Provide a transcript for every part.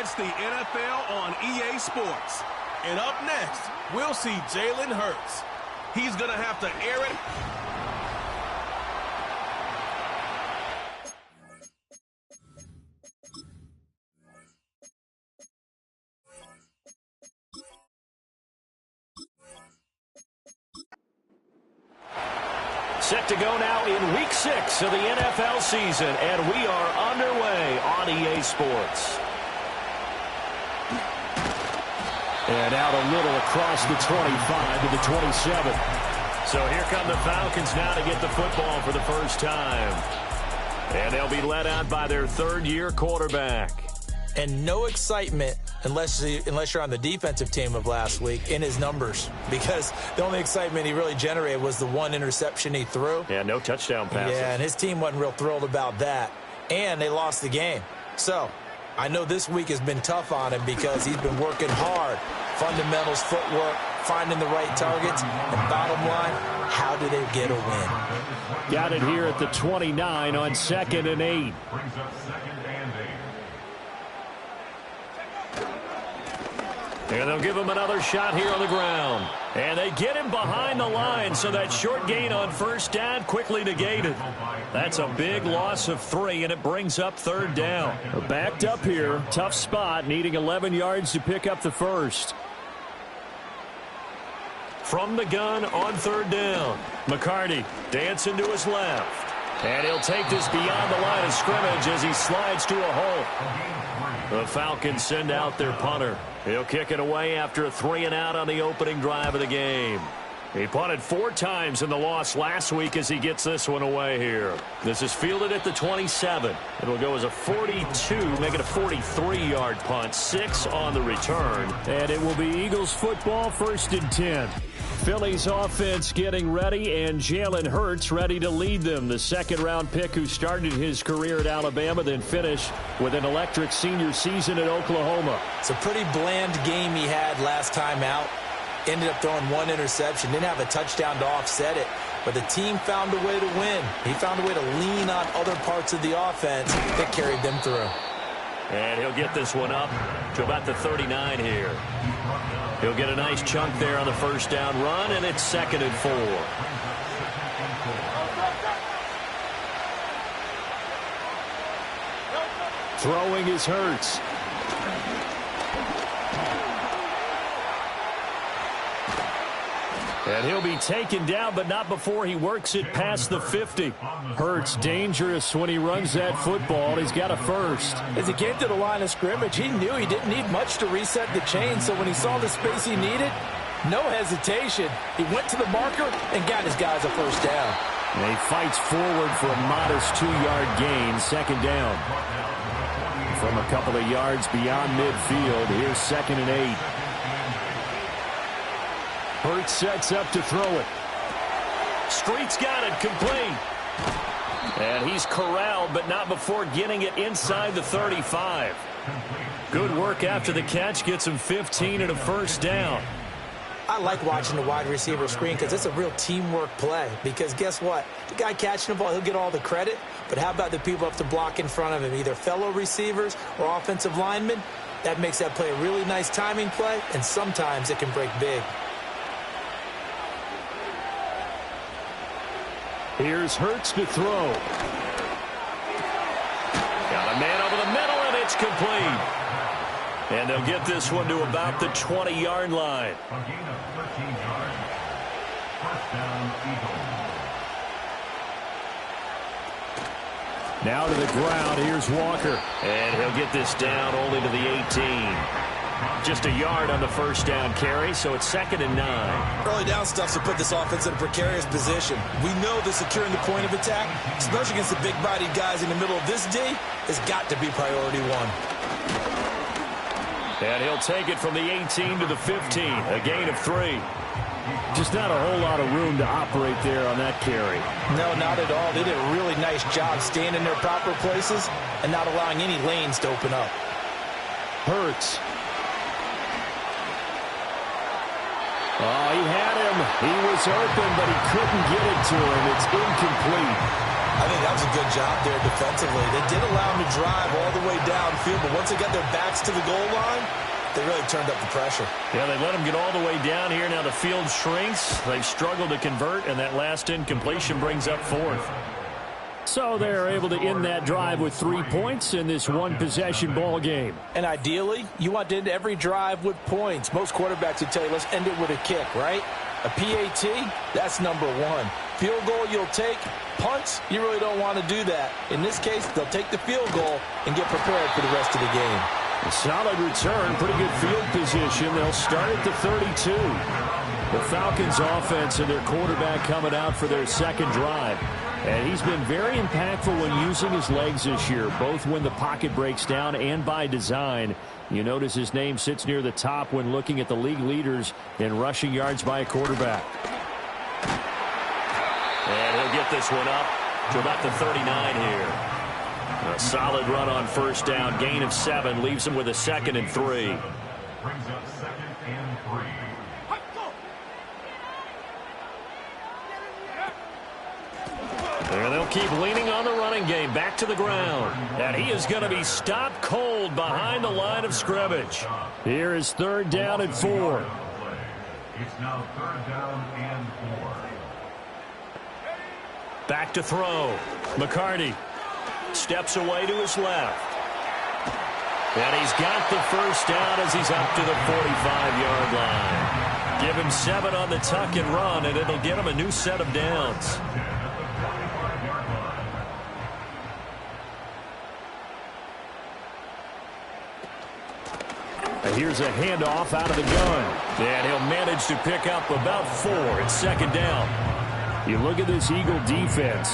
It's the NFL on EA Sports. And up next, we'll see Jalen Hurts. He's going to have to air it. Set to go now in Week 6 of the NFL season, and we are underway on EA Sports. And out a little across the 25 to the 27. So here come the Falcons now to get the football for the first time. And they'll be led out by their third-year quarterback. And no excitement unless you're on the defensive team of last week in his numbers, because the only excitement he really generated was the one interception he threw. Yeah, no touchdown passes. Yeah, and his team wasn't real thrilled about that. And they lost the game. So I know this week has been tough on him because he's been working hard. Fundamentals, footwork, finding the right targets. And bottom line, how do they get a win? Got it here at the 29 on 2nd and 8. And they'll give him another shot here on the ground. And they get him behind the line, so that short gain on first down quickly negated. That's a big loss of 3, and it brings up 3rd down. Backed up here, tough spot, needing 11 yards to pick up the first. From the gun on 3rd down, McCarty dancing to his left. And he'll take this beyond the line of scrimmage as he slides to a hole. The Falcons send out their punter. He'll kick it away after a 3-and-out on the opening drive of the game. He punted 4 times in the loss last week as he gets this one away here. This is fielded at the 27. It'll go as a 42, make it a 43-yard punt, 6 on the return. And it will be Eagles football, 1st and 10. Philly's offense getting ready, and Jalen Hurts ready to lead them. The second-round pick who started his career at Alabama, then finished with an electric senior season at Oklahoma. It's a pretty bland game he had last time out. Ended up throwing 1 interception. Didn't have a touchdown to offset it. But the team found a way to win. He found a way to lean on other parts of the offense that carried them through. And he'll get this one up to about the 39 here. He'll get a nice chunk there on the first down run, and it's 2nd and 4. Throwing is Hurts. And he'll be taken down, but not before he works it past the 50. Hurts dangerous when he runs that football. He's got a first. As he came to the line of scrimmage, he knew he didn't need much to reset the chain, so when he saw the space he needed, no hesitation. He went to the marker and got his guys a first down. And he fights forward for a modest 2-yard gain, 2nd down. From a couple of yards beyond midfield, here's 2nd and 8. Hurts sets up to throw it. Street's got it, complete. And he's corralled, but not before getting it inside the 35. Good work after the catch, gets him 15 and a first down. I like watching the wide receiver screen because it's a real teamwork play. Because guess what? The guy catching the ball, he'll get all the credit. But how about the people up to block in front of him, either fellow receivers or offensive linemen? That makes that play a really nice timing play, and sometimes it can break big. Here's Hurts to throw. Got a man over the middle, and it's complete. And they'll get this one to about the 20-yard line. A gain of 13 yards. First down, Eagles. Now to the ground, here's Walker. And he'll get this down only to the 18. Just a yard on the first down carry, so it's 2nd and 9. Early down stuff to put this offense in a precarious position. We know that securing the point of attack, especially against the big-bodied guys in the middle of this D, has got to be priority 1. And he'll take it from the 18 to the 15, a gain of 3. Just not a whole lot of room to operate there on that carry. No, not at all. They did a really nice job staying in their proper places and not allowing any lanes to open up. Hurts. Oh, he had him. He was open, but he couldn't get it to him. It's incomplete. I think that was a good job there defensively. They did allow them to drive all the way downfield, but once they got their backs to the goal line, they really turned up the pressure. Yeah, they let them get all the way down here. Now the field shrinks. They've struggled to convert, and that last incompletion brings up fourth. So they're able to end that drive with 3 points in this one-possession ball game. And ideally, you want to end every drive with points. Most quarterbacks would tell you, let's end it with a kick, right? A PAT, that's number one. Field goal you'll take. Punts, you really don't want to do that. In this case, they'll take the field goal and get prepared for the rest of the game. A solid return, pretty good field position. They'll start at the 32. The Falcons offense and their quarterback coming out for their second drive. And he's been very impactful when using his legs this year, both when the pocket breaks down and by design. You notice his name sits near the top when looking at the league leaders in rushing yards by a quarterback. And he'll get this one up to about the 39 here. A solid run on first down. Gain of 7 leaves him with a 2nd and 3. Brings up 2nd and 3. And they'll keep leaning on the running game. Back to the ground. And he is going to be stopped cold behind the line of scrimmage. Here is 3rd down and 4. It's now 3rd down and 4. Back to throw. McCarty steps away to his left. And he's got the first down as he's up to the 45-yard line. Give him 7 on the tuck and run, and it'll get him a new set of downs. And here's a handoff out of the gun. And he'll manage to pick up about 4 at 2nd down. You look at this Eagle defense.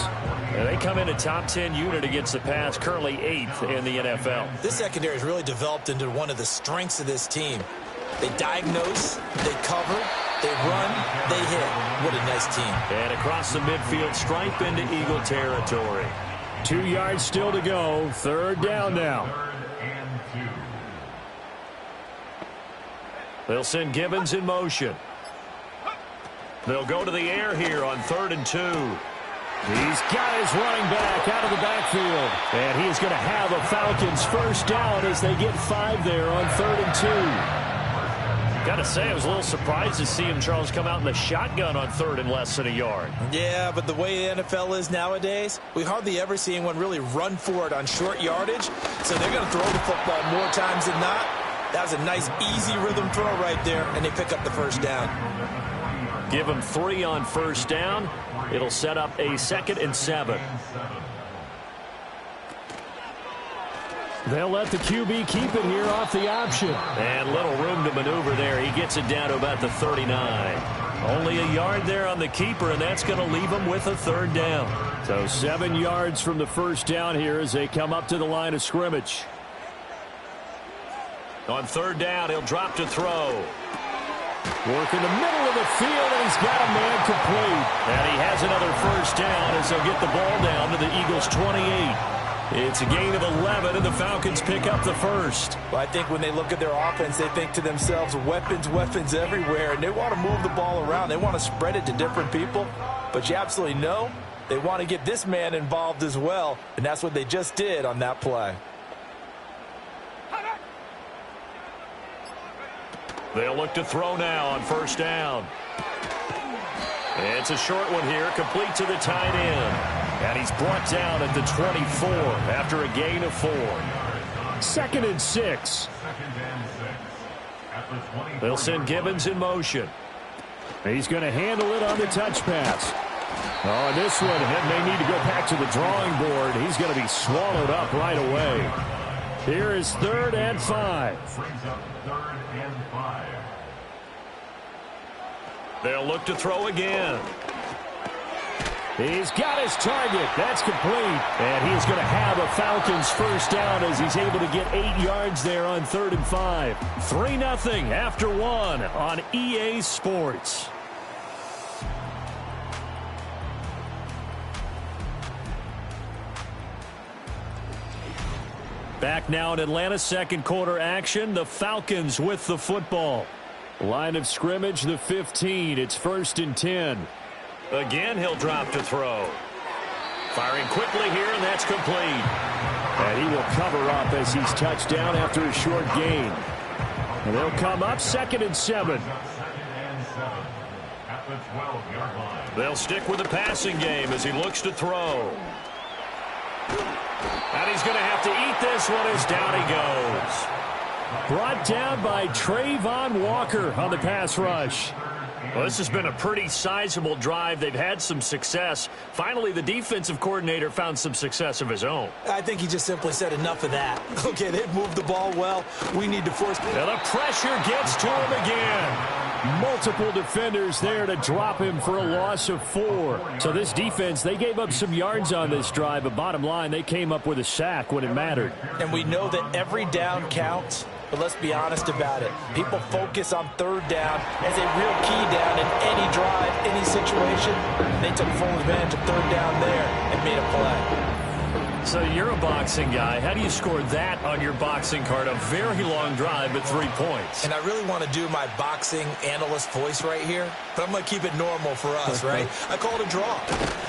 And they come in a top 10 unit against the pass, currently 8th in the NFL. This secondary has really developed into one of the strengths of this team. They diagnose, they cover, they run, they hit. What a nice team. And across the midfield stripe into Eagle territory. 2 yards still to go. 3rd down now. 3rd and 2. They'll send Gibbons in motion. They'll go to the air here on 3rd and 2. He's got his running back out of the backfield. And he's going to have a Falcons first down as they get 5 there on 3rd and 2. Got to say, I was a little surprised to see him, Charles, come out in the shotgun on 3rd and less than a yard. Yeah, but the way the NFL is nowadays, we hardly ever see anyone really run for it on short yardage. So they're going to throw the football more times than not. That was a nice, easy rhythm throw right there, and they pick up the first down. Give him 3 on first down. It'll set up a 2nd and 7. They'll let the QB keep it here off the option. And little room to maneuver there. He gets it down to about the 39. Only a yard there on the keeper, and that's going to leave him with a 3rd down. So 7 yards from the first down here as they come up to the line of scrimmage. On 3rd down, he'll drop to throw. Work in the middle of the field, and he's got a man complete. And he has another first down as they'll get the ball down to the Eagles' 28. It's a gain of 11, and the Falcons pick up the first. Well, I think when they look at their offense, they think to themselves, weapons, weapons everywhere, and they want to move the ball around. They want to spread it to different people, but you absolutely know they want to get this man involved as well, and that's what they just did on that play. They'll look to throw now on first down. It's a short one here, complete to the tight end. And he's brought down at the 24 after a gain of 4. 2nd and 6. They'll send Gibbons in motion. He's going to handle it on the touch pass. Oh, this one may need to go back to the drawing board. He's going to be swallowed up right away. Here is 3rd and 5. Brings up 3rd and 5. They'll look to throw again. He's got his target. That's complete. And he's going to have a Falcons first down as he's able to get 8 yards there on 3rd and 5. 3-0 after 1 on EA Sports. Back now in Atlanta, second quarter action. The Falcons with the football. Line of scrimmage, the 15. It's 1st and 10. Again, he'll drop to throw. Firing quickly here, and that's complete. And he will cover up as he's touched down after a short gain. And they'll come up 2nd and 7. At the 12-yard line. They'll stick with the passing game as he looks to throw. And he's going to have to eat this one as down he goes. Brought down by Trayvon Walker on the pass rush. Well, this has been a pretty sizable drive. They've had some success. Finally, the defensive coordinator found some success of his own. I think he just simply said enough of that. Okay, they've moved the ball well. We need to force. And the pressure gets to him again. Multiple defenders there to drop him for a loss of 4. So this defense, they gave up some yards on this drive, but bottom line, they came up with a sack when it mattered. And we know that every down counts, but let's be honest about it. People focus on 3rd down as a real key down in any drive, any situation. They took full advantage of 3rd down there and made a play. So you're a boxing guy. How do you score that on your boxing card? A very long drive, but 3 points. And I really want to do my boxing analyst voice right here, but I'm going to keep it normal for us, right? I call it a draw.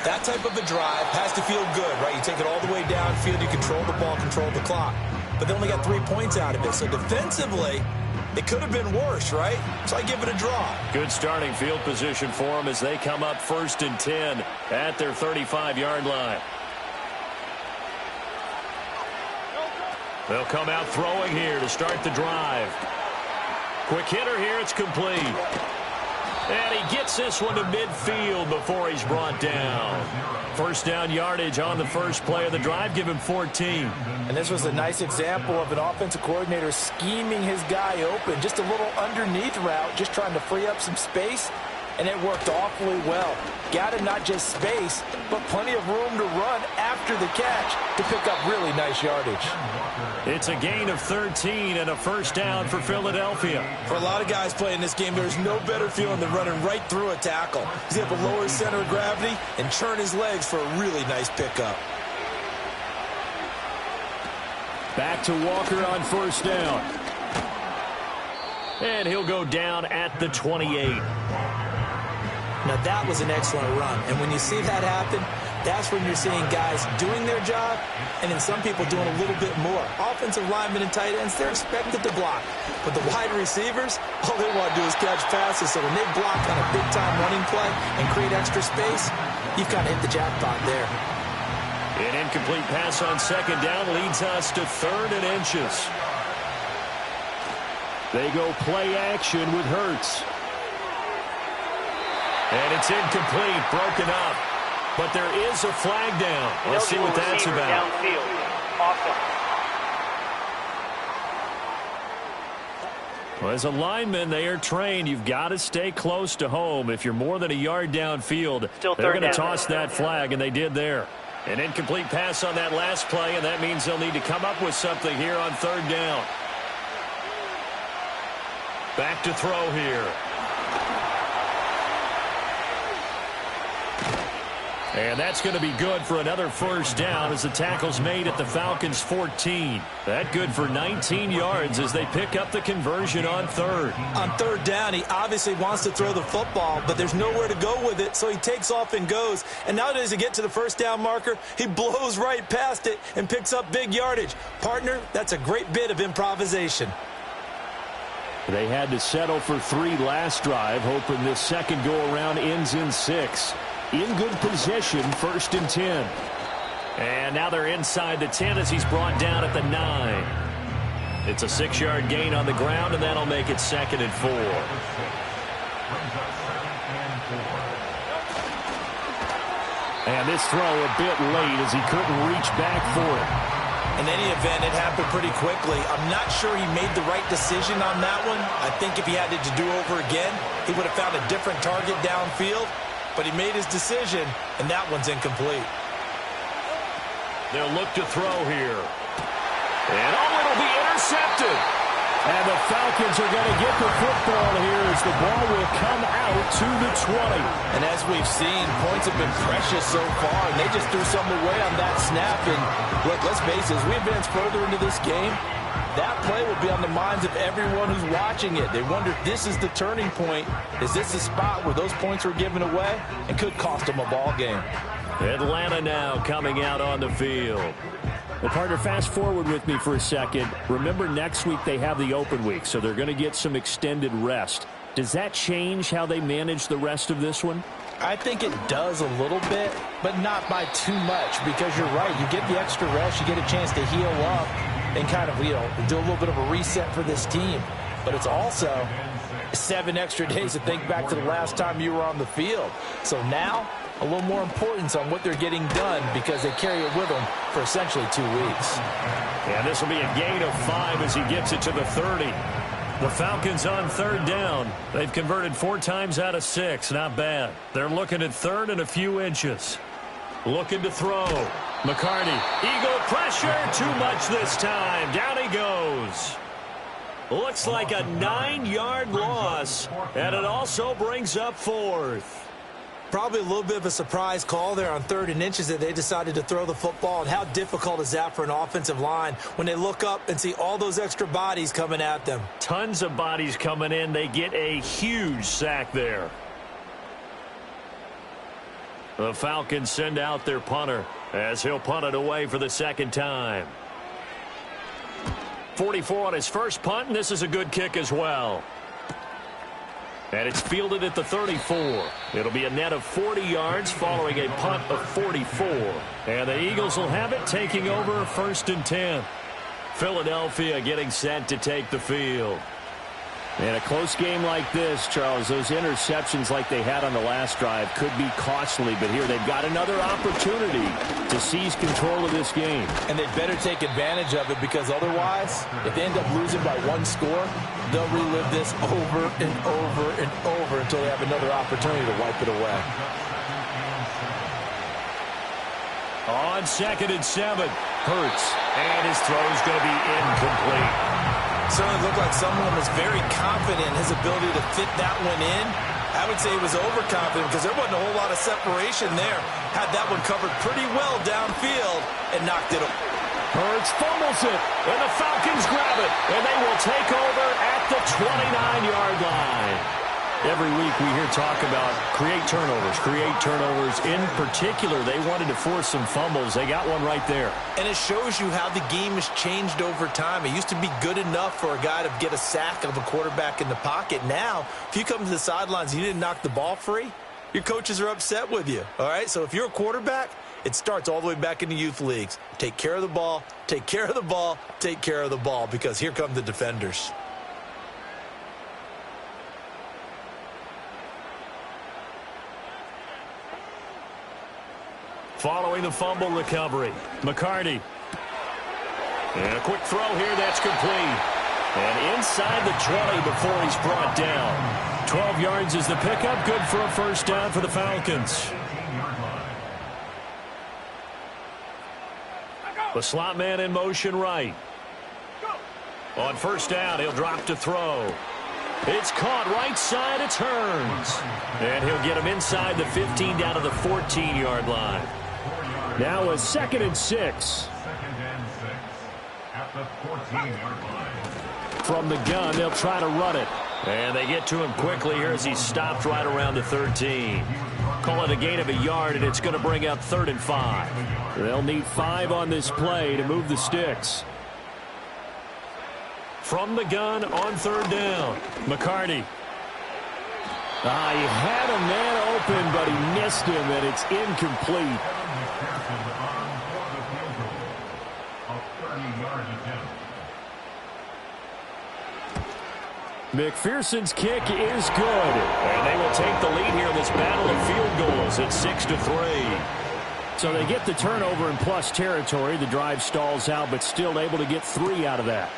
That type of a drive has to feel good, right? You take it all the way downfield, you control the ball, control the clock. But they only got 3 points out of it. So defensively, it could have been worse, right? So I give it a draw. Good starting field position for them as they come up 1st and 10 at their 35-yard line. They'll come out throwing here to start the drive. Quick hitter here, it's complete. And he gets this one to midfield before he's brought down. 1st down yardage on the first play of the drive, give him 14. And this was a nice example of an offensive coordinator scheming his guy open. Just a little underneath route, just trying to free up some space. And it worked awfully well. Got him not just space, but plenty of room to run after the catch to pick up really nice yardage. It's a gain of 13 and a 1st down for Philadelphia. For a lot of guys playing this game, there's no better feeling than running right through a tackle. He's able to lower his center of gravity and churn his legs for a really nice pickup. Back to Walker on 1st down. And he'll go down at the 28. Now, that was an excellent run. And when you see that happen, that's when you're seeing guys doing their job and then some people doing a little bit more. Offensive linemen and tight ends, they're expected to block. But the wide receivers, all they want to do is catch passes. So when they block on a big-time running play and create extra space, you've kind of hit the jackpot there. An incomplete pass on 2nd down leads us to 3rd and inches. They go play action with Hurts. And it's incomplete, broken up. But there is a flag down. Let's see what that's about. Well, as a lineman, they are trained. You've got to stay close to home. If you're more than a yard downfield, they're going to toss that flag, and they did there. An incomplete pass on that last play, and that means they'll need to come up with something here on 3rd down. Back to throw here. And that's going to be good for another 1st down as the tackle's made at the Falcons' 14. That good for 19 yards as they pick up the conversion on 3rd. On 3rd down, he obviously wants to throw the football, but there's nowhere to go with it, so he takes off and goes. And now as he gets to the 1st down marker, he blows right past it and picks up big yardage. Partner, that's a great bit of improvisation. They had to settle for 3 last drive, hoping this second go-around ends in 6. In good position, 1st and 10. And now they're inside the 10 as he's brought down at the 9. It's a 6-yard gain on the ground, and that'll make it 2nd and 4. And this throw a bit late as he couldn't reach back for it. In any event, it happened pretty quickly. I'm not sure he made the right decision on that one. I think if he had it to do over again, he would have found a different target downfield. But he made his decision, and that one's incomplete. They'll look to throw here. And it'll be intercepted. And the Falcons are going to get the football here as the ball will come out to the 20. And as we've seen, points have been precious so far, and they just threw some away on that snap. And look, let's face it, as we advance further into this game, that play will be on the minds of everyone who's watching it. They wonder if this is the turning point. Is this the spot where those points were given away and could cost them a ball game? Atlanta now coming out on the field. Well, partner, fast forward with me for a second. Remember, next week they have the open week, so they're going to get some extended rest. Does that change how they manage the rest of this one? I think it does a little bit, but not by too much, because you're right. You get the extra rest, you get a chance to heal up and kind of, do a little bit of a reset for this team. But it's also 7 extra days to think back to the last time you were on the field. So now, a little more importance on what they're getting done because they carry it with them for essentially 2 weeks. And this will be a gain of 5 as he gets it to the 30. The Falcons on 3rd down. They've converted 4 times out of 6. Not bad. They're looking at 3rd and a few inches. Looking to throw. McCarty. Eagle pressure. Too much this time. Down he goes. Looks like a 9-yard loss. And it also brings up 4th. Probably a little bit of a surprise call there on 3rd and inches that they decided to throw the football. And how difficult is that for an offensive line when they look up and see all those extra bodies coming at them? Tons of bodies coming in. They get a huge sack there. The Falcons send out their punter as he'll punt it away for the 2nd time. 44 on his first punt, and this is a good kick as well. And it's fielded at the 34. It'll be a net of 40 yards following a punt of 44. And the Eagles will have it, taking over 1st and 10. Philadelphia getting set to take the field. In a close game like this, Charles, those interceptions like they had on the last drive could be costly. But here they've got another opportunity to seize control of this game. And they better take advantage of it, because otherwise, if they end up losing by 1 score, they'll relive this over and over and over until they have another opportunity to wipe it away. On 2nd and 7, Hurts. And his throw's going to be incomplete. Certainly looked like someone was very confident in his ability to fit that one in. I would say he was overconfident because there wasn't a whole lot of separation there. Had that one covered pretty well downfield and knocked it over. Hurts fumbles it, and the Falcons grab it, and they will take over at the 29-yard line. Every week we hear talk about create turnovers. In particular, they wanted to force some fumbles. They got one right there. And it shows you how the game has changed over time. It used to be good enough for a guy to get a sack of a quarterback in the pocket. Now, if you come to the sidelines and you didn't knock the ball free, your coaches are upset with you. All right? So if you're a quarterback, it starts all the way back in the youth leagues. Take care of the ball, take care of the ball, take care of the ball, because here come the defenders. Following the fumble recovery, McCarty. And a quick throw here, that's complete. And inside the 20 before he's brought down. 12 yards is the pickup, good for a 1st down for the Falcons. The slot man in motion right. On 1st down, he'll drop to throw. It's caught right side, it turns. And he'll get him inside the 15 down to the 14-yard line. Now a 2nd and 6. 2nd and 6 at the 14-yard line. From the gun, they'll try to run it. And they get to him quickly here as he stopped right around the 13. Call it a gain of a yard, and it's going to bring up 3rd and 5. They'll need 5 on this play to move the sticks. From the gun on 3rd down, McCarty. He had a man open, but he missed him, and it's incomplete. McPherson's kick is good. And they will take the lead here in this battle of field goals at 6-3. So they get the turnover in plus territory. The drive stalls out, but still able to get 3 out of that.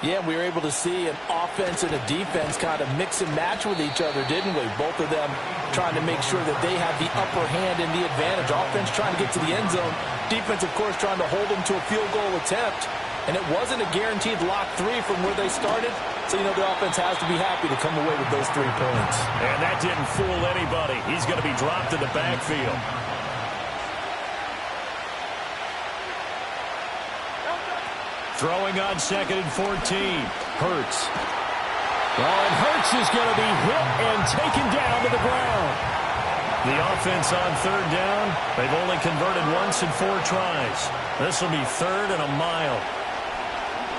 Yeah, we were able to see an offense and a defense kind of mix and match with each other, didn't we? Both of them trying to make sure that they have the upper hand and the advantage. Offense trying to get to the end zone. Defense, of course, trying to hold them to a field goal attempt. And it wasn't a guaranteed lock 3 from where they started. So, the offense has to be happy to come away with those 3 points. And that didn't fool anybody. He's going to be dropped in the backfield. Throwing on 2nd and 14. Hurts. And Hurts is going to be hit and taken down to the ground. The offense on third down, they've only converted once in 4 tries. This will be 3rd and a mile.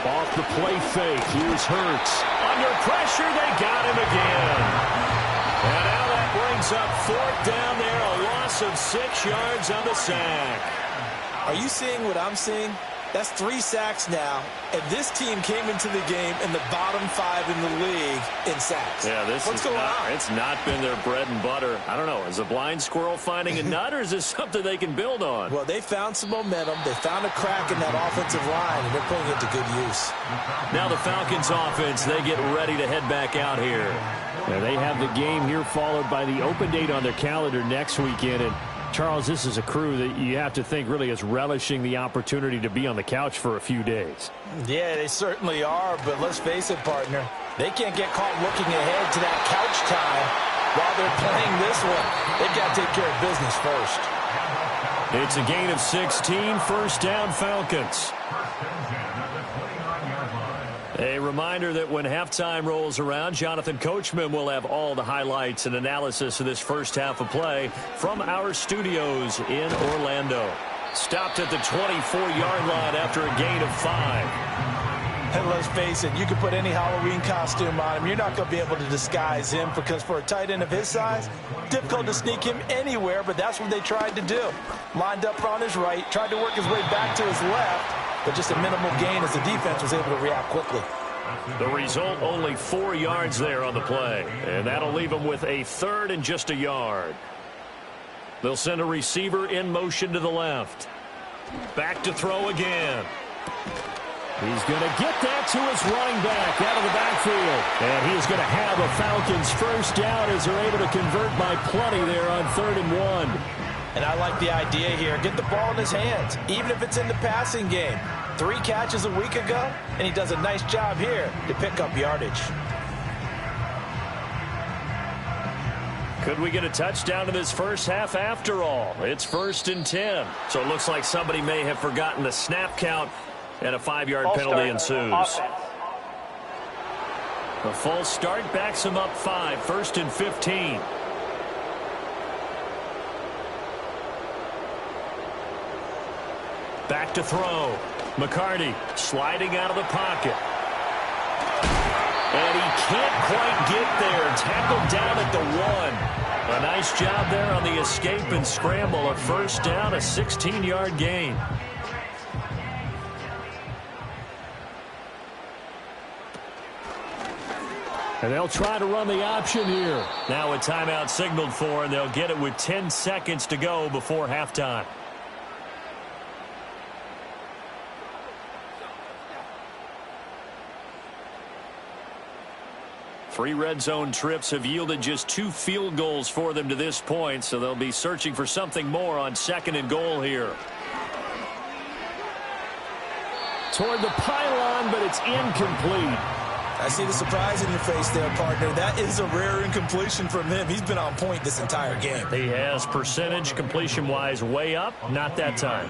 Off the play fake, here's Hurts. Under pressure, they got him again. And now that brings up 4th down there, a loss of 6 yards on the sack. Are you seeing what I'm seeing? That's 3 sacks now, and this team came into the game in the bottom 5 in the league in sacks. Yeah, What's going on? It's not been their bread and butter. I don't know, is a blind squirrel finding a nut, or is this something they can build on? Well, they found some momentum. They found a crack in that offensive line, and they're putting it to good use. Now the Falcons offense, they get ready to head back out here. Now they have the game here followed by the open date on their calendar next weekend. And Charles, this is a crew that you have to think really is relishing the opportunity to be on the couch for a few days. Yeah, they certainly are, but let's face it, partner. They can't get caught looking ahead to that couch time while they're playing this one. They've got to take care of business first. It's a gain of 16, 1st down Falcons. A reminder that when halftime rolls around, Jonathan Coachman will have all the highlights and analysis of this first half of play from our studios in Orlando. Stopped at the 24-yard line after a gain of 5. And let's face it, you can put any Halloween costume on him. You're not going to be able to disguise him because for a tight end of his size, difficult to sneak him anywhere, but that's what they tried to do. Lined up on his right, tried to work his way back to his left, but just a minimal gain as the defense was able to react quickly. The result, only 4 yards there on the play, and that'll leave them with a 3rd and just a yard. They'll send a receiver in motion to the left. Back to throw again. He's going to get that to his running back out of the backfield. And he's going to have a Falcons 1st down as they're able to convert by plenty there on 3rd and 1. And I like the idea here. Get the ball in his hands, even if it's in the passing game. 3 catches a week ago, and he does a nice job here to pick up yardage. Could we get a touchdown in this first half after all? It's 1st and 10. So it looks like somebody may have forgotten the snap count, and a 5-yard penalty ensues. A false start backs him up 5, 1st and 15. Back to throw. McCarty sliding out of the pocket. And he can't quite get there. Tackled down at the 1. A nice job there on the escape and scramble. A 1st down, a 16-yard gain. And they'll try to run the option here. Now a timeout signaled for, and they'll get it with 10 seconds to go before halftime. Three red zone trips have yielded just 2 field goals for them to this point, so they'll be searching for something more on 2nd and goal here. Toward the pylon, but it's incomplete. I see the surprise in your face there, partner. That is a rare incompletion from him. He's been on point this entire game. He has percentage completion-wise way up. Not that time.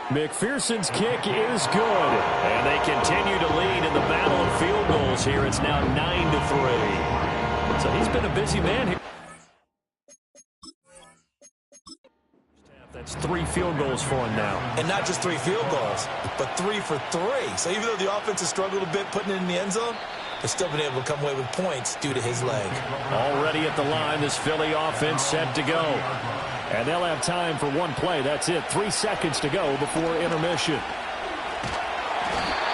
McPherson's kick is good. And they continue to lead in the battle of field goals here. It's now 9-3. So he's been a busy man here. That's 3 field goals for him now. And not just 3 field goals, but 3 for 3. So even though the offense has struggled a bit putting it in the end zone, they've still been able to come away with points due to his leg. Already at the line, this Philly offense set to go. And they'll have time for 1 play. That's it. 3 seconds to go before intermission.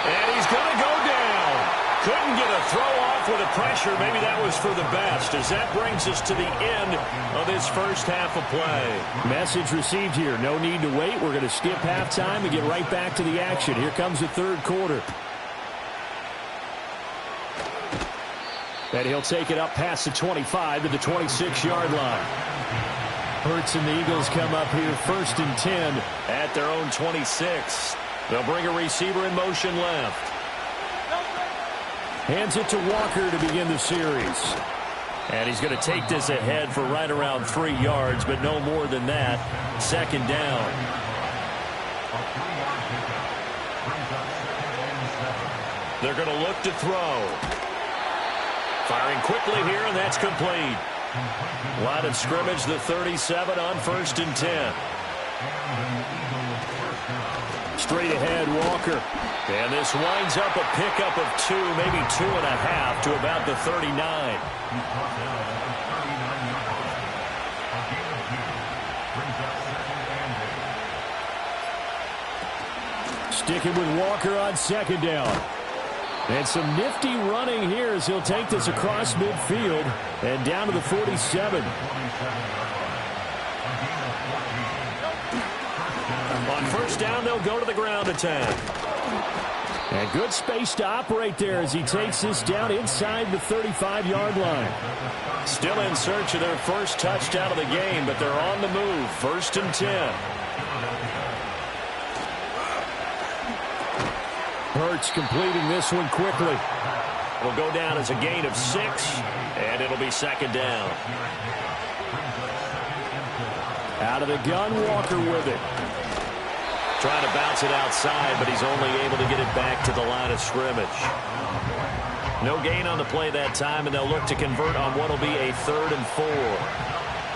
And he's going to go down. Couldn't get a throw off with the pressure. Maybe that was for the best, as that brings us to the end of this first half of play. Message received here. No need to wait. We're going to skip halftime and get right back to the action. Here comes the 3rd quarter. And he'll take it up past the 25 to the 26-yard line. Hurts and the Eagles come up here 1st and 10 at their own 26. They'll bring a receiver in motion left. Hands it to Walker to begin the series. And he's going to take this ahead for right around 3 yards, but no more than that. 2nd down. They're going to look to throw. Firing quickly here, and that's complete. Line of scrimmage, the 37 on 1st and 10. Straight ahead, Walker. And this winds up a pickup of 2, maybe 2.5 to about the 39. Sticking with Walker on 2nd down. And some nifty running here as he'll take this across midfield and down to the 47. On 1st down, they'll go to the ground attack. And good space to operate there as he takes this down inside the 35-yard line. Still in search of their first touchdown of the game, but they're on the move. 1st and 10. Hurts completing this one quickly. Will go down as a gain of 6, and it'll be 2nd down. Out of the gun, Walker with it. Trying to bounce it outside, but he's only able to get it back to the line of scrimmage. No gain on the play that time, and they'll look to convert on what will be a 3rd and 4.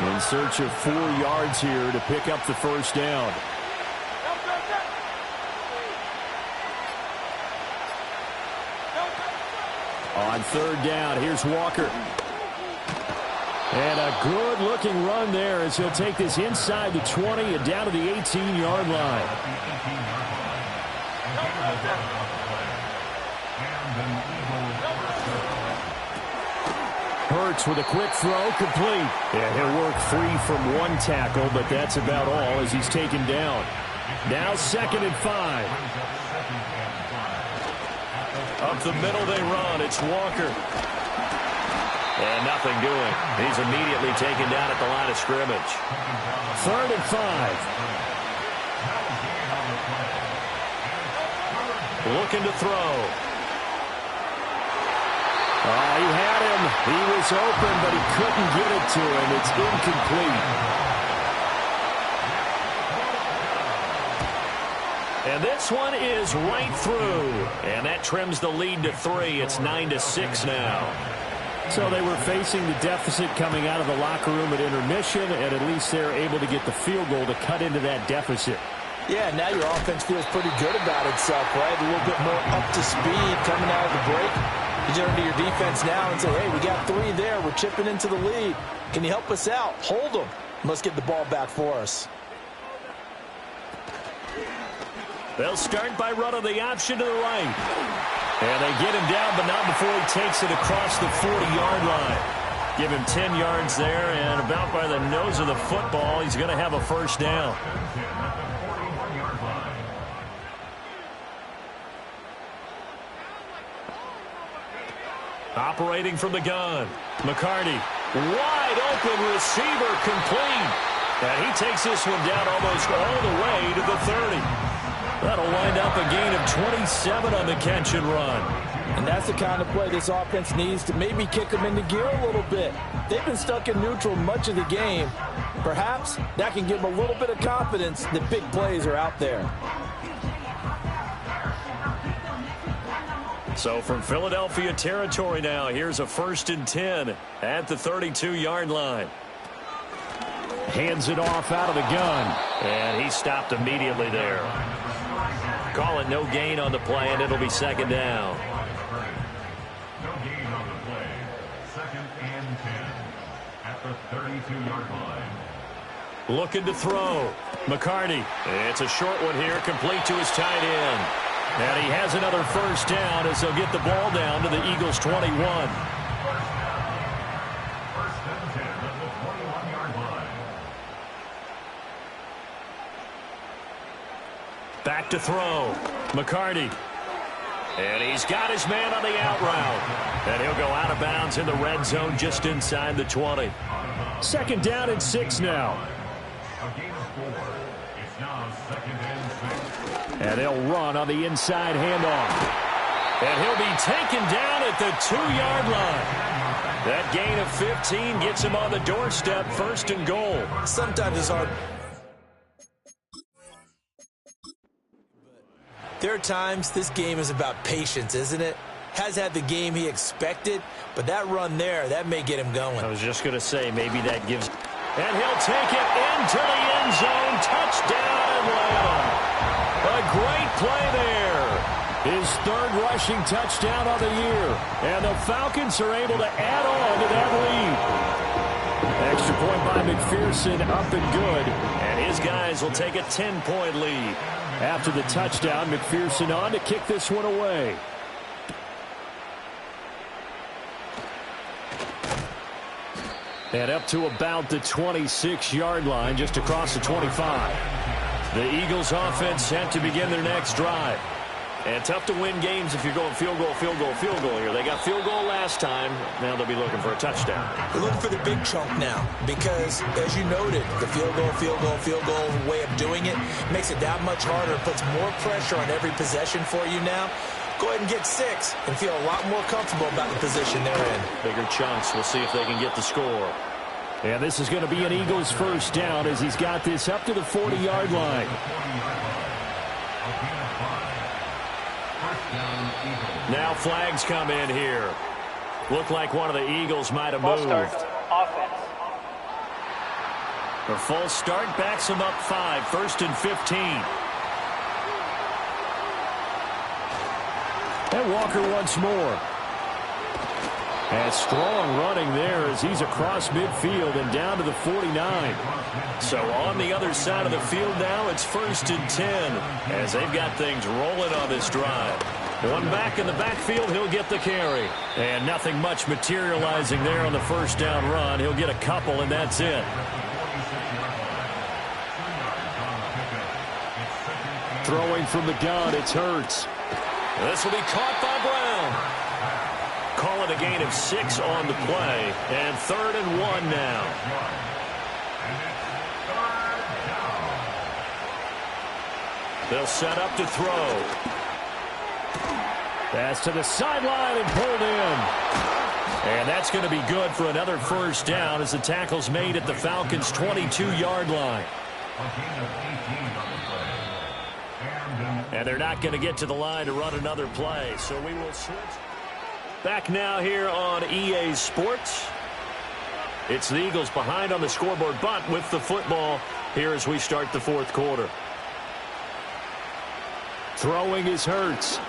In search of 4 yards here to pick up the 1st down. On 3rd down, here's Walker. And a good-looking run there as he'll take this inside the 20 and down to the 18-yard line. Hurts with a quick throw, complete. Yeah, he'll work free from 1 tackle, but that's about all as he's taken down. Now 2nd and 5. Up the middle they run. It's Walker. And nothing doing. He's immediately taken down at the line of scrimmage. 3rd and 5. Looking to throw. He had him. He was open, but he couldn't get it to him. It's incomplete. And this one is right through. And that trims the lead to 3. It's 9-6 now. So they were facing the deficit coming out of the locker room at intermission, and at least they're able to get the field goal to cut into that deficit. Yeah, now your offense feels pretty good about itself, right? A little bit more up to speed coming out of the break. You turn to your defense now and say, hey, we got 3 there. We're chipping into the lead. Can you help us out? Hold them. Let's get the ball back for us. They'll start by running the option to the right. And they get him down, but not before he takes it across the 40-yard line. Give him 10 yards there, and about by the nose of the football, he's going to have a 1st down. Operating from the gun. McCarty, wide open receiver, complete. And he takes this one down almost all the way to the 30. That'll wind up a gain of 27 on the catch and run. And that's the kind of play this offense needs to maybe kick them into gear a little bit. They've been stuck in neutral much of the game. Perhaps that can give them a little bit of confidence that big plays are out there. So from Philadelphia territory now, here's a 1st and 10 at the 32-yard line. Hands it off out of the gun. And he stopped immediately there. Call it no gain on the play, and it'll be 2nd down. No gain on the play. 2nd and 10 at the 32-yard line. Looking to throw. McCarty. It's a short one here, complete to his tight end. And he has another 1st down as he'll get the ball down to the Eagles' 21. Back to throw. McCarty. And he's got his man on the out route. And he'll go out of bounds in the red zone just inside the 20. 2nd down and 6 now. A gain of 4. It's now 2nd and 6. And they'll run on the inside handoff. And he'll be taken down at the 2-yard line. That gain of 15 gets him on the doorstep, 1st and goal. Sometimes it's hard. There are times this game is about patience, isn't it? has had the game he expected, but that run there, that may get him going. I was just going to say, maybe that gives... And he'll take it into the end zone. Touchdown, Atlanta. A great play there. His third rushing touchdown of the year. And the Falcons are able to add on to that lead. Extra point by McPherson, up and good. And his guys will take a 10-point lead. After the touchdown, McPherson on to kick this one away. And up to about the 26-yard line, just across the 25. The Eagles offense set to begin their next drive. And tough to win games if you're going field goal, field goal, field goal here. They got field goal last time. Now they'll be looking for a touchdown. They're looking for the big chunk now because, as you noted, the field goal, field goal, field goal way of doing it makes it that much harder. It puts more pressure on every possession for you now. Go ahead and get 6 and feel a lot more comfortable about the position they're in. Bigger chunks. We'll see if they can get the score. And this is going to be an Eagles first down as he's got this up to the 40-yard line. Now flags come in here. Looked like one of the Eagles might have moved. Offense. A false start backs him up 5, 1st and 15. And Walker once more. And strong running there as he's across midfield and down to the 49. So on the other side of the field now, it's 1st and 10 as they've got things rolling on this drive. One back in the backfield, he'll get the carry. And nothing much materializing there on the first down run. He'll get a couple, and that's it. Throwing from the gun, it's Hurts. This will be caught by Brown. Call it a gain of 6 on the play. And 3rd and 1 now. They'll set up to throw. Pass to the sideline and pulled in. And that's going to be good for another first down as the tackle's made at the Falcons' 22-yard line. And they're not going to get to the line to run another play, so we will switch. Back now here on EA Sports. It's the Eagles behind on the scoreboard, but with the football here as we start the 4th quarter. Throwing is Hurts.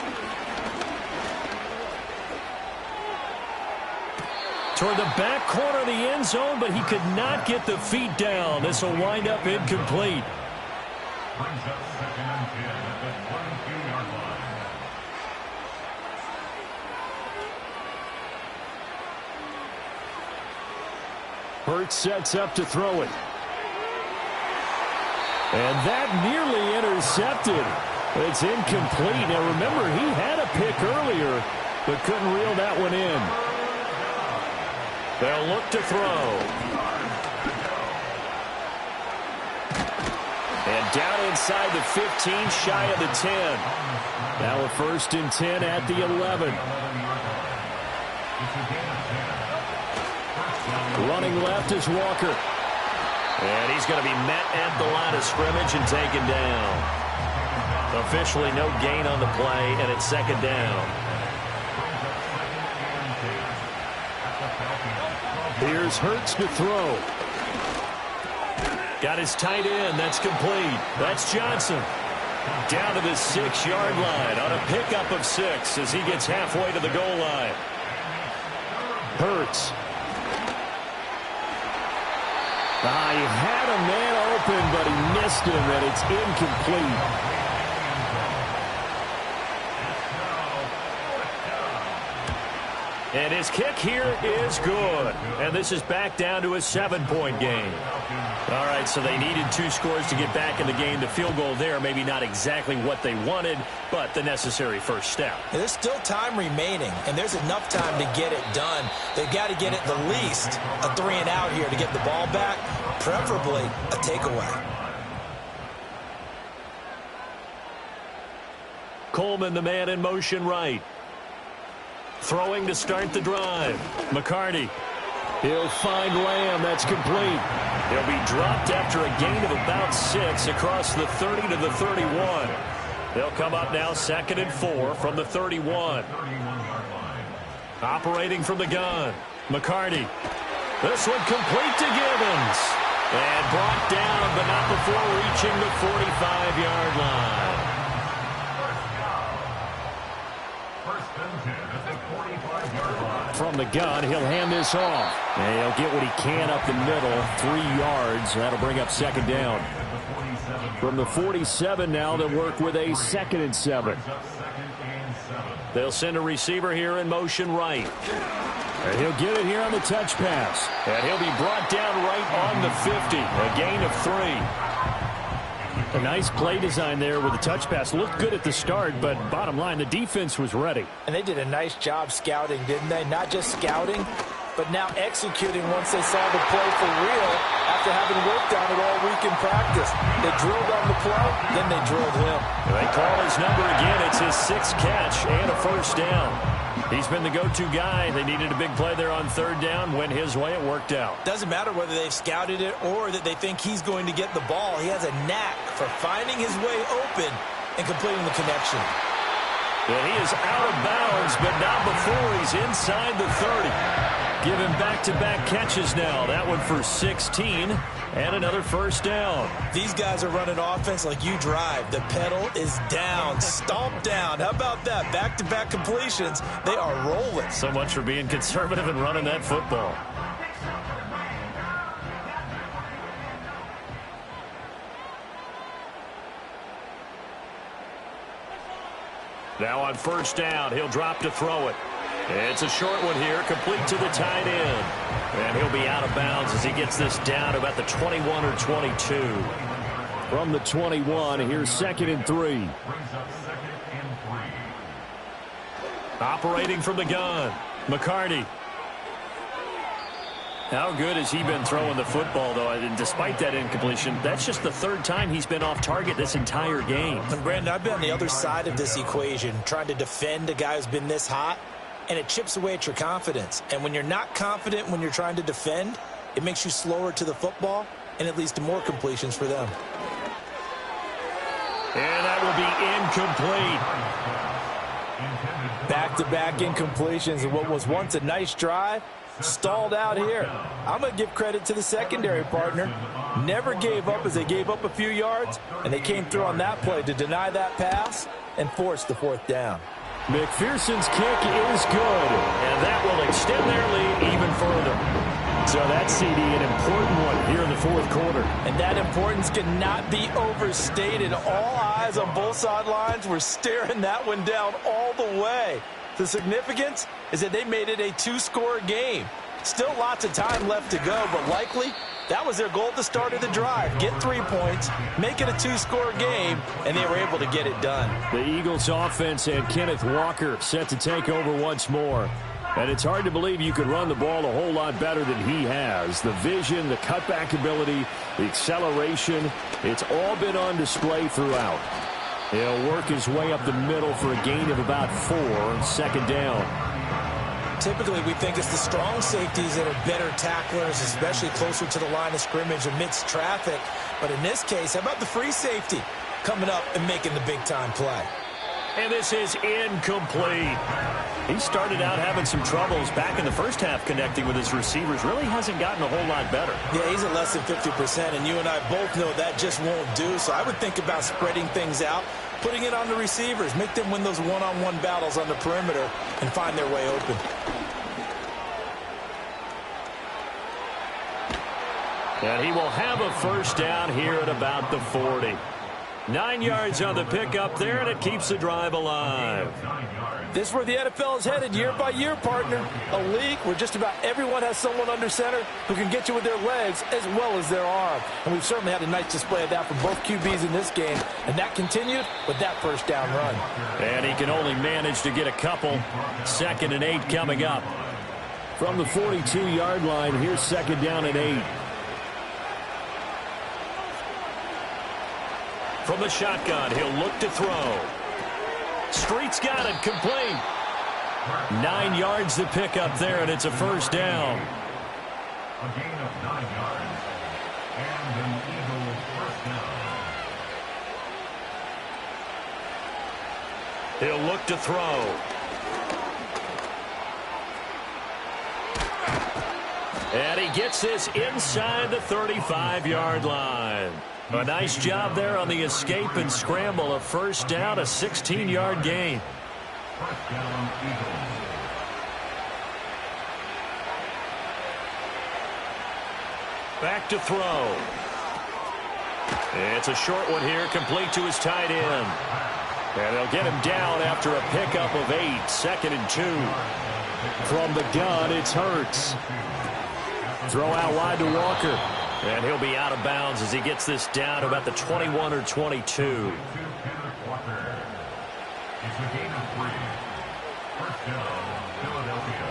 Toward the back corner of the end zone, but he could not get the feet down. This will wind up incomplete. Brings up 2nd and 10 at the 22-yard line. Hurts sets up to throw it. And that nearly intercepted. It's incomplete. Now remember, he had a pick earlier, but couldn't reel that one in. They'll look to throw. And down inside the 15, shy of the 10. Now a 1st and 10 at the 11. Running left is Walker. And he's going to be met at the line of scrimmage and taken down. Officially no gain on the play, and it's 2nd down. Here's Hurts to throw. Got his tight end. That's complete. That's Johnson. Down to the 6-yard line on a pickup of 6 as he gets halfway to the goal line. Hurts. He had a man open, but he missed him, and it's incomplete. And his kick here is good. And this is back down to a 7-point game. All right, so they needed 2 scores to get back in the game. The field goal there, maybe not exactly what they wanted, but the necessary first step. And there's still time remaining, and there's enough time to get it done. They've got to get it the least a 3 and out here to get the ball back, preferably a takeaway. Coleman, the man in motion right. Throwing to start the drive. McCarty. He'll find Lamb. That's complete. He'll be dropped after a gain of about 6 across the 30 to the 31. They'll come up now 2nd and 4 from the 31. Operating from the gun, McCarty. This one complete to Gibbons. And brought down, but not before reaching the 45-yard line. First and 10 at the 45-yard line. From the gun, he'll hand this off. And he'll get what he can up the middle, 3 yards. That'll bring up second down. From the 47 now, they'll work with a 2nd and 7. They'll send a receiver here in motion right. And he'll get it here on the touch pass. And he'll be brought down right on the 50. A gain of 3. A nice play design there with the touch pass. Looked good at the start, but bottom line, the defense was ready. And they did a nice job scouting, didn't they? Not just scouting, but now executing once they saw the play for real after having worked on it all week in practice. They drilled on the play, then they drilled him. They call his number again. It's his 6th catch and a first down. He's been the go-to guy. They needed a big play there on 3rd down. Went his way. It worked out. Doesn't matter whether they've scouted it or that they think he's going to get the ball. He has a knack for finding his way open and completing the connection. And he is out of bounds, but not before he's inside the 30. Give him back-to-back catches now. That one for 16 and another first down. These guys are running offense like you drive. The pedal is down, stomp down. How about that? Back-to-back completions. They are rolling. So much for being conservative and running that football. Now on first down, he'll drop to throw it. It's a short one here, complete to the tight end. And he'll be out of bounds as he gets this down to about the 21 or 22. From the 21, here's 2nd and 3. Operating from the gun, McCarty. How good has he been throwing the football, though? And despite that incompletion, that's just the 3rd time he's been off target this entire game. And Brandon, I've been on the other side of this equation, trying to defend a guy who's been this hot, and it chips away at your confidence. And when you're not confident when you're trying to defend, it makes you slower to the football, and it leads to more completions for them. And that will be incomplete. Back-to-back incompletions, and what was once a nice drive stalled out here. I'm going to give credit to the secondary partner. Never gave up as they gave up a few yards, and they came through on that play to deny that pass and force the 4th down. McPherson's kick is good. And that will extend their lead even further. So that CD, an important one here in the 4th quarter. And that importance cannot be overstated. All eyes on both sidelines were staring that one down all the way. The significance is that they made it a 2-score game. Still lots of time left to go, but likely that was their goal at the start of the drive. Get 3 points, make it a 2-score game, and they were able to get it done. The Eagles offense and Kenneth Walker set to take over once more. And it's hard to believe you could run the ball a whole lot better than he has. The vision, the cutback ability, the acceleration, it's all been on display throughout. He'll work his way up the middle for a gain of about 4, 2nd down. Typically, we think it's the strong safeties that are better tacklers, especially closer to the line of scrimmage amidst traffic. But in this case, how about the free safety coming up and making the big-time play? And this is incomplete. He started out having some troubles back in the first half connecting with his receivers. Really hasn't gotten a whole lot better. Yeah, he's at less than 50%, and you and I both know that just won't do. So I would think about spreading things out, putting it on the receivers, make them win those one-on-one battles on the perimeter and find their way open. And he will have a first down here at about the 40. 9 yards on the pickup there, and it keeps the drive alive. This is where the NFL is headed year by year, partner. A league where just about everyone has someone under center who can get you with their legs as well as their arm. And we've certainly had a nice display of that from both QBs in this game. And that continued with that first down run. And he can only manage to get a couple. 2nd and 8 coming up. From the 42-yard line, here's 2nd down and 8. From the shotgun, he'll look to throw. Street's got it, complete. 9 yards to pick up there, and it's a first down. A gain of 9 yards. And an Eagle first down. He'll look to throw. And he gets this inside the 35-yard line. A nice job there on the escape and scramble. A first down, a 16-yard gain. First down, Eagles. Back to throw. It's a short one here, complete to his tight end. And they'll get him down after a pickup of 8, 2nd and 2. From the gun, it's Hurts. Throw out wide to Walker. And he'll be out of bounds as he gets this down to about the 21 or 22. Walker. It's a gain of 3. First down, Philadelphia.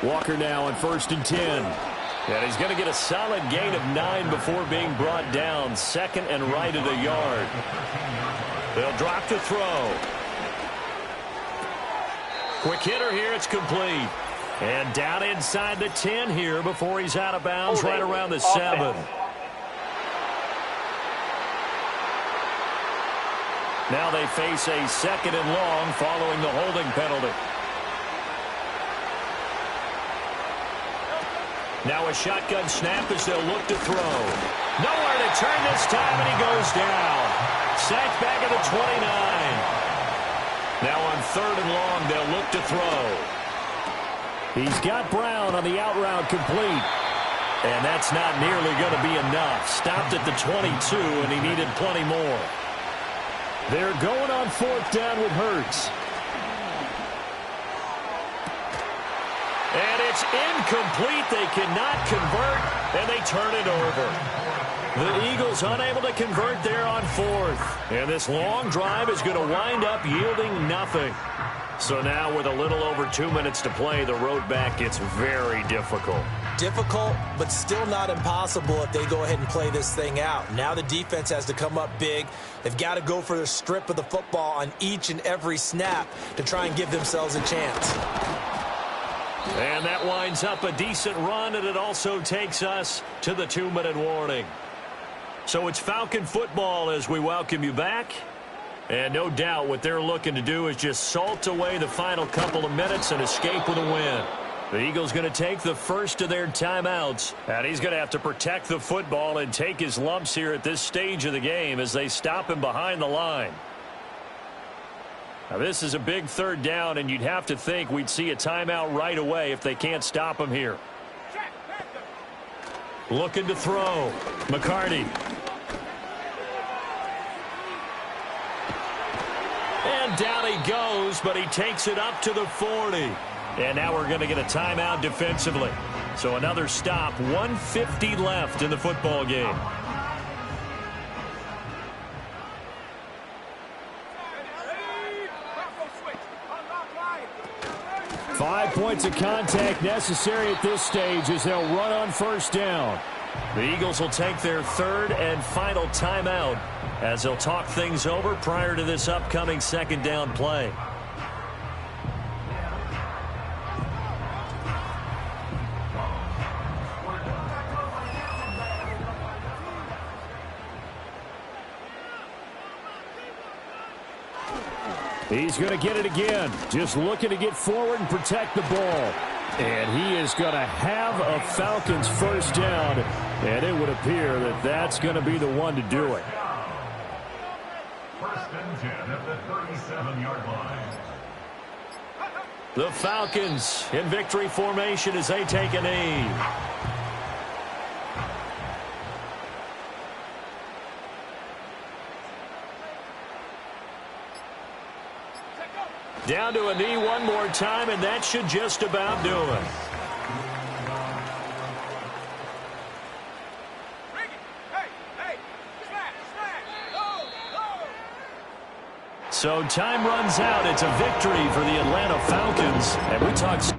Walker now on 1st and 10. And he's going to get a solid gain of 9 before being brought down. 2nd and right at a yard. They'll drop to throw. Quick hitter here. It's complete. And down inside the 10 here before he's out of bounds right around the 7. Now they face a 2nd and long following the holding penalty. Now a shotgun snap as they'll look to throw. Nowhere to turn this time, and he goes down. Sacked back at the 29. Now on 3rd and long, they'll look to throw. He's got Brown on the out route complete. And that's not nearly going to be enough. Stopped at the 22, and he needed plenty more. They're going on 4th down with Hurts. And it's incomplete. They cannot convert, and they turn it over. The Eagles unable to convert there on 4th. And this long drive is going to wind up yielding nothing. So now with a little over 2 minutes to play, the road back gets very difficult. Difficult, but still not impossible if they go ahead and play this thing out. Now the defense has to come up big. They've got to go for the strip of the football on each and every snap to try and give themselves a chance. And that winds up a decent run, and it also takes us to the 2-minute warning. So it's Falcon football as we welcome you back. And no doubt what they're looking to do is just salt away the final couple of minutes and escape with a win. The Eagles going to take the first of their timeouts, and he's going to have to protect the football and take his lumps here at this stage of the game as they stop him behind the line. Now this is a big 3rd down, and you'd have to think we'd see a timeout right away if they can't stop him here. Looking to throw. McCarty. And down he goes, but he takes it up to the 40. And now we're going to get a timeout defensively. So another stop, 1:50 left in the football game. Five points of contact necessary at this stage as they'll run on 1st down. The Eagles will take their 3rd and final timeout as they'll talk things over prior to this upcoming 2nd down play. He's going to get it again. Just looking to get forward and protect the ball. And he is going to have a Falcons 1st down. And it would appear that that's going to be the one to do it. 1st and 10 at the 37-yard line. The Falcons in victory formation as they take a knee. Down to a knee one more time, and that should just about do it. So time runs out. It's a victory for the Atlanta Falcons. And we talked